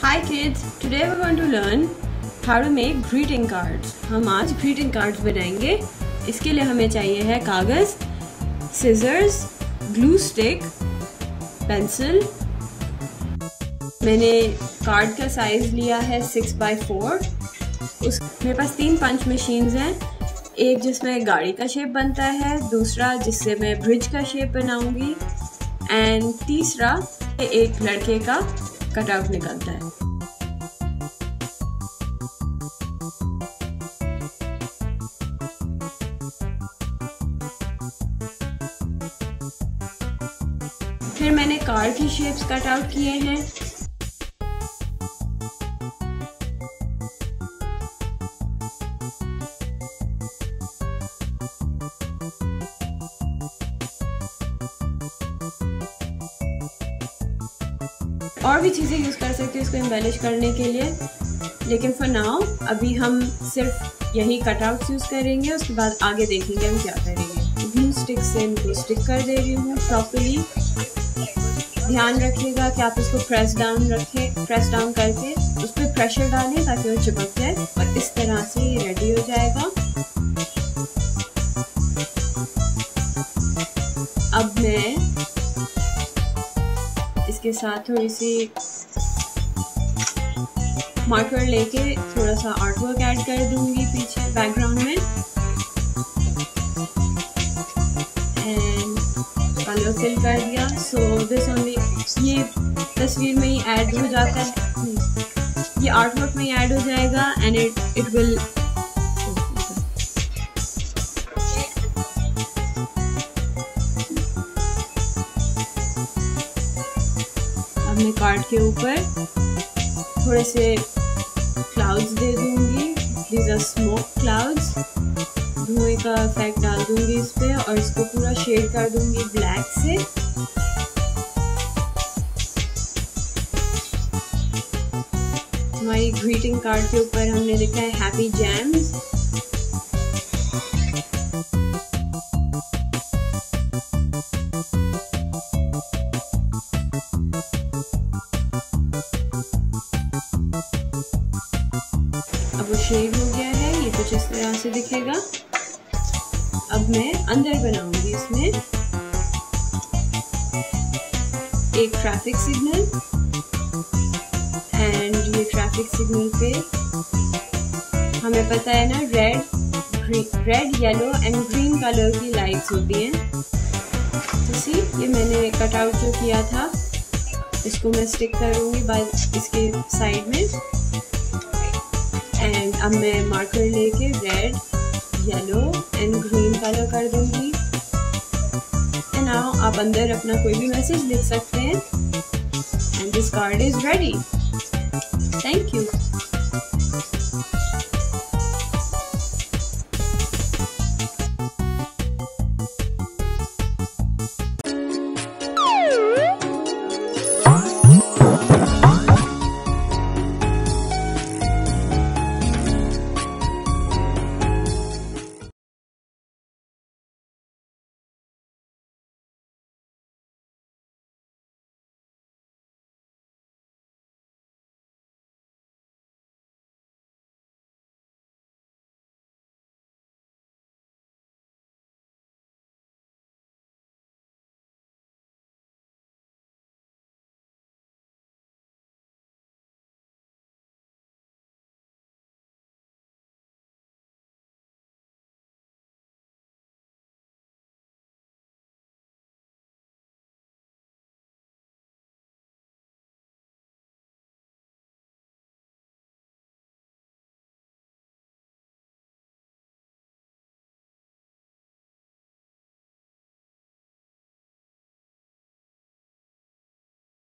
Hi kids, today we're going to learn how to make greeting cards. हम आज greeting cards बनाएंगे. इसके लिए हमें चाहिए है कागज़, scissors, glue stick, pencil. मैंने कार्ड का साइज़ लिया है 6x4. मेरे पास 3 पंच मशीन्स हैं. एक जिसमें गाड़ी का शेप बनता है, दूसरा जिससे मैं ब्रिज का शेप बनाऊंगी, एंड तीसरा एक लड़के का कटआउट निकलता है. फिर मैंने कार की शेप्स कट आउट किए हैं. और भी चीज़ें यूज़ कर सकते हैं इसको एम्बेलिश करने के लिए, लेकिन फॉर नाउ अभी हम सिर्फ यही कटआउट्स यूज़ करेंगे. उसके बाद आगे देखेंगे हम क्या करेंगे. ग्लू स्टिक से इनको स्टिक कर दे रही हूँ प्रॉपर्ली. ध्यान रखिएगा कि आप इसको प्रेस डाउन करके उस पर प्रेशर डालें ताकि वो चिपक जाए, और इस तरह से ये रेडी हो जाएगा. अब मैं इसके साथ थोड़ी सी मार्कर लेके थोड़ा सा आर्ट वर्क ऐड कर दूंगी पीछे बैकग्राउंड में, एंड कलर फिल कर दिया. सो दिस ओनली, ये तस्वीर में ही ऐड हो जाता है, ये आर्ट वर्क में ही ऐड हो जाएगा, एंड इट विल. मैं कार्ड के ऊपर थोड़े से क्लाउड्स दे दूंगी. These are smoke clouds. धुएं का इफेक्ट डाल दूंगी इस पे, और इसको पूरा शेड कर दूंगी ब्लैक से. हमारी ग्रीटिंग कार्ड के ऊपर हमने लिखा है हैप्पी जैम्स. अब वो शेड हो गया है, ये कुछ इस तरह से दिखेगा. अब मैं अंदर बनाऊंगी इसमें एक ट्रैफिक सिग्नल, एंड ये ट्रैफिक सिग्नल पे हमें पता है ना, red yellow and green colour की लाइट्स होती हैं. तो सी, ये मैंने कटआउट जो किया था इसको मैं स्टिक करूंगी इसके साइड में, एंड अब मैं मार्कर लेके red, yellow and green colour कर दूंगी. एंड नाउ आप अंदर अपना कोई भी मैसेज लिख सकते हैं, and this card is ready. Thank you.